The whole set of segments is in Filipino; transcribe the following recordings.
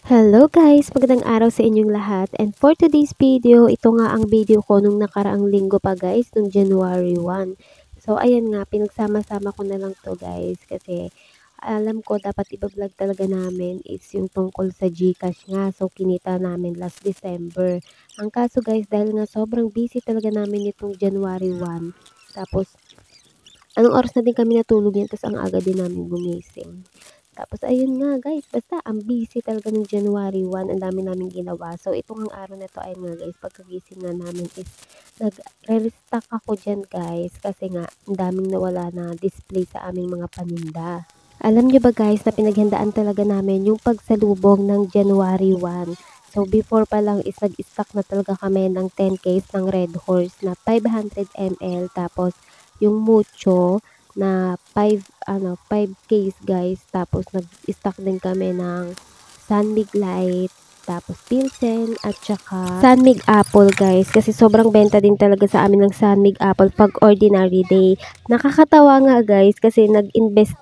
Hello guys! Magandang araw sa inyong lahat, and for today's video, ito nga ang video ko nung nakaraang linggo pa guys, nung January 1. So ayan nga, pinagsama-sama ko na lang to guys kasi alam ko dapat i-vlog talaga namin is yung tungkol sa GCash nga. So kinita namin last December. Ang kaso guys, dahil nga sobrang busy talaga namin itong January 1, tapos anong oras na din kami natulog yan, tapos ang aga din namin gumising. Tapos ayun nga guys, basta ang busy talaga ng January 1, ang dami naming ginawa. So itong araw na to, ayun nga guys, pagkagising nga namin is nagre-restock ako dyan guys, kasi nga ang daming nawala na display sa aming mga paninda. Alam nyo ba guys na pinaghandaan talaga namin yung pagsalubong ng January 1. So before pa lang is nag-stock na talaga kami ng 10 case ng Red Horse na 500 ml, tapos yung Mucho na 5 case guys, tapos nag-stock din kami ng Sunmig Light, tapos Pilsen, at saka Sunmig Apple guys, kasi sobrang benta din talaga sa amin ng Sunmig Apple pag ordinary day. Nakakatawa nga guys kasi nag-invest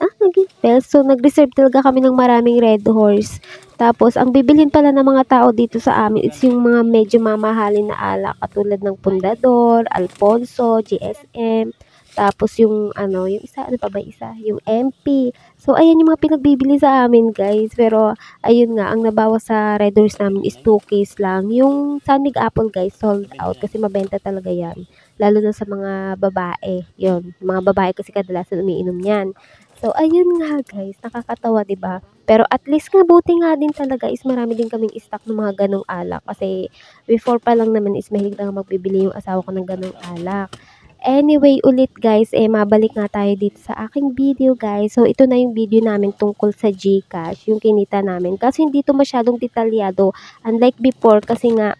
so nag-reserve talaga kami ng maraming Red Horse. Tapos ang bibilhin pala ng mga tao dito sa amin is yung mga medyo mamahalin na alak katulad ng Pundador, Alfonso, GSM. Tapos yung yung isa, ano pa ba isa? Yung MP. So, ayan yung mga pinagbibili sa amin, guys. Pero, ayun nga, ang nabawas sa Red Doors namin is 2 case lang. Yung Sunmig Apple, guys, sold out kasi mabenta talaga yan. Lalo na sa mga babae. Yun, mga babae kasi kadalasan umiinom yan. So, ayun nga, guys. Nakakatawa, 'di ba? Pero at least nga, buti nga din talaga is marami din kaming stock ng mga ganong alak. Kasi, before pa lang naman is mahilig na magbibili yung asawa ko ng ganong alak. Anyway, ulit guys, mabalik nga tayo dito sa aking video guys. So, ito na yung video namin tungkol sa GCash, yung kinita namin. Kasi hindi to masyadong detalyado. Unlike before, kasi nga,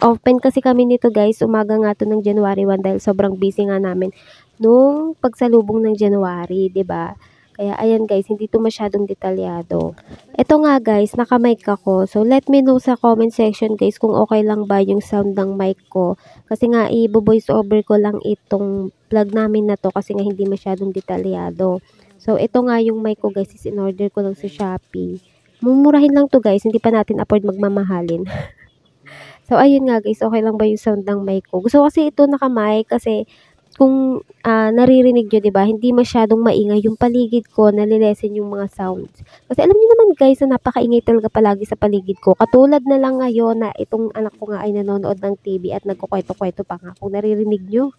open kasi kami nito guys. Umaga nga to ng January 1 dahil sobrang busy nga namin nung pagsalubong ng January, 'di ba? Kaya ayan guys, hindi to masyadong detalyado. Ito nga guys, naka-mic ako. So, let me know sa comment section guys kung okay lang ba yung sound ng mic ko. Kasi nga, i-voice over ko lang itong plug namin na to kasi nga hindi masyadong detalyado. So, ito nga yung mic ko guys, is in-order ko lang sa Shopee. Mumurahin lang to guys, hindi pa natin afford magmamahalin. So, ayun nga guys, okay lang ba yung sound ng mic ko? Gusto ko kasi ito naka-mic kasi kung naririnig nyo, 'di ba, hindi masyadong maingay yung paligid ko, nalilesen yung mga sounds. Kasi alam niyo naman guys na napakaingay talaga palagi sa paligid ko. Katulad na lang ngayon na itong anak ko nga ay nanonood ng TV at nagkukwento-kwento pa nga kung naririnig nyo.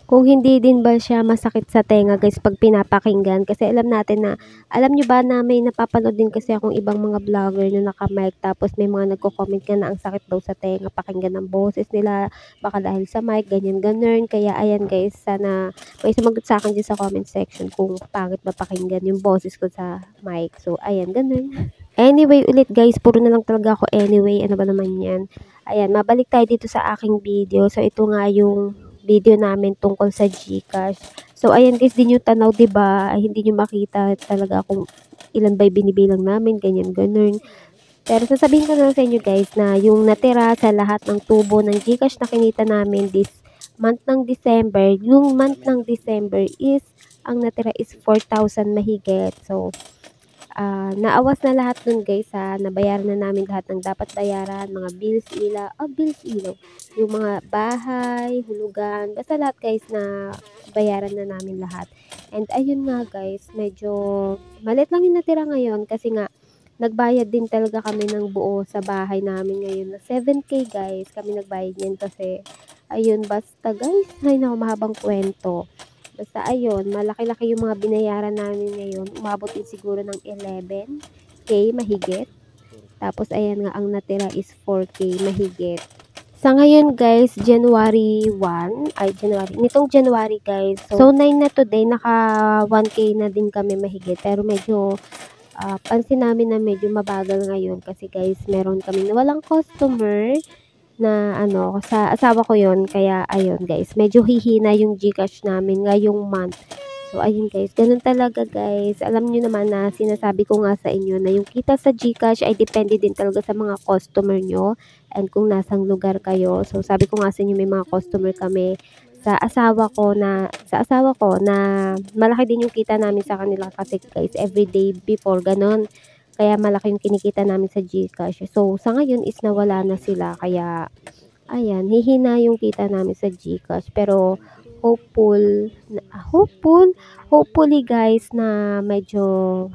Kung hindi din ba siya masakit sa tenga guys pag pinapakinggan, kasi alam nyo ba na may napapanood din kasi akong ibang mga vlogger na naka-mic, tapos may mga nagko-comment nga na ang sakit daw sa tenga pakinggan ng boses nila, baka dahil sa mic, ganyan. Kaya ayan guys, sana may sumagot sa akin dyan sa comment section kung pangit ba pakinggan yung boses ko sa mic. So ayan, ganun. Anyway, ulit guys, puro na lang talaga ako anyway, ano ba naman yan. Ayan, mabalik tayo dito sa aking video. So ito nga yung video namin tungkol sa GCash. So ayan guys, di nyo tanaw, 'di ba? Hindi nyo makita talaga kung ilan ba binibilang namin, ganyan. Pero sasabihin ko na sa inyo guys na yung natira sa lahat ng tubo ng GCash na kinita namin this month ng December, yung month ng December is, ang natira is 4,000 mahigit. So, naawas na lahat nun guys nabayaran na namin lahat ng dapat bayaran, mga bills ilaw, yung mga bahay, hulugan, basta lahat guys na bayaran na namin lahat. And ayun nga guys, medyo malit lang yung natira ngayon kasi nga nagbayad din talaga kami ng buo sa bahay namin ngayon na 7K guys, kami nagbayad niyan kasi ayun, basta guys, ay naku, mahabang kwento. Basta ayun, malaki-laki yung mga binayaran namin ngayon. Umabot din siguro ng 11K mahigit. Tapos ayan nga, ang natira is 4K mahigit. Sa ngayon guys, nitong January guys. So 9 na today, naka 1K na din kami mahigit. Pero medyo pansin namin na medyo mabagal ngayon kasi guys, meron kami nawalang customer na sa asawa ko yon. Kaya ayun guys, medyo hihina yung GCash namin ngayong month. So ayun guys, ganun talaga guys. Alam nyo naman na sinasabi ko nga sa inyo na yung kita sa GCash ay depende din talaga sa mga customer nyo and kung nasang lugar kayo. So sabi ko nga sa inyo, may mga customer kami sa asawa ko na malaki din yung kita namin sa kanila kasi guys, everyday before ganon. Kaya malaki yung kinikita namin sa GCash. So, sa ngayon is nawala na sila. Kaya, ayan, hihina yung kita namin sa GCash. Pero, hopefully guys na medyo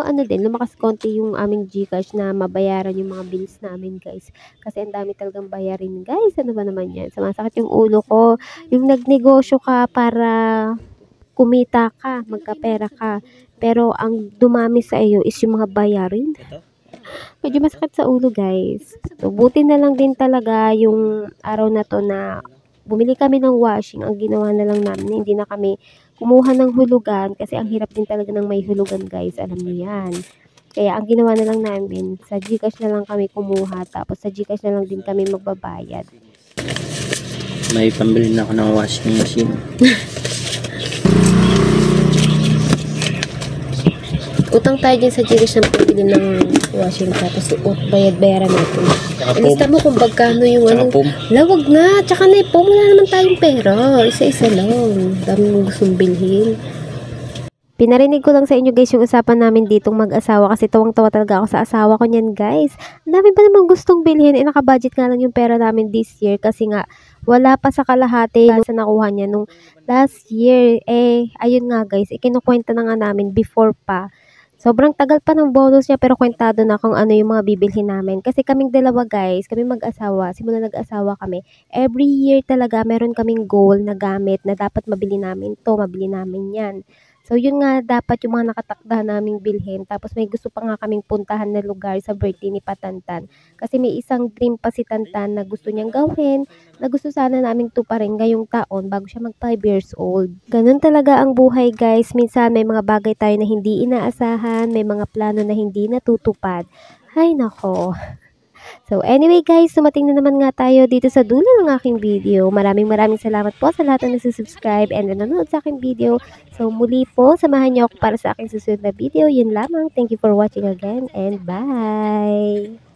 ano din, lumakas konti yung aming GCash na mabayaran yung mga bills namin guys. Kasi ang dami talagang bayarin guys. Ano ba naman yan? Sumasakit yung ulo ko. Yung nagnegosyo ka para kumita ka, magkapera ka. Pero ang dumami sa iyo is yung mga bayarin. Medyo masakit sa ulo guys. So, buti na lang din talaga yung araw na to na bumili kami ng washing. Ang ginawa na lang namin, hindi na kami kumuha ng hulugan kasi ang hirap din talaga ng may hulugan guys. Alam niyo yan. Kaya ang ginawa na lang namin, sa GCash na lang kami kumuha. Tapos sa GCash na lang din kami magbabayad. May pambili na ako ng washing machine. Utang tayo din sa GCash ng pabili ng washing tapos bayad-bayaran natin. Ilista mo kung bagkano yung ano. Lawag na. Tsaka na wala naman tayong pera. Isa-isa lang. Dami mong gustong bilhin. Pinarinig ko lang sa inyo guys yung usapan namin ditong mag-asawa kasi tawang-tawa talaga ako sa asawa ko niyan guys. Ang dami pa namang gustong bilhin. Naka-budget nga lang yung pera namin this year kasi nga wala pa sa kalahati nung sa nakuha niya nung last year. Ayun nga guys, ikinukwenta na nga namin before pa. Sobrang tagal pa ng bonus niya pero kwentado na kung ano yung mga bibilhin namin. Kasi kaming dalawa guys, kami mag-asawa, simula nag-asawa kami, every year talaga meron kaming goal na gamit na dapat mabili namin to, mabili namin yan. So yun nga dapat yung mga nakatakda naming bilhin. Tapos may gusto pa nga kaming puntahan na lugar sa birthday ni Patantan. Kasi may isang dream pa si Tantan na gusto niyang gawin, na gusto sana naming tuparin ngayong taon bago siya mag 5 years old. Ganun talaga ang buhay guys. Minsan may mga bagay tayo na hindi inaasahan, may mga plano na hindi natutupad. Hay nako. So anyway guys, sumating na naman nga tayo dito sa dulo ng aking video. Maraming salamat po sa lahat na nagsusubscribe and nanonood sa aking video. So muli po, samahan niyo ako para sa aking susunod na video. Yun lamang. Thank you for watching again and bye!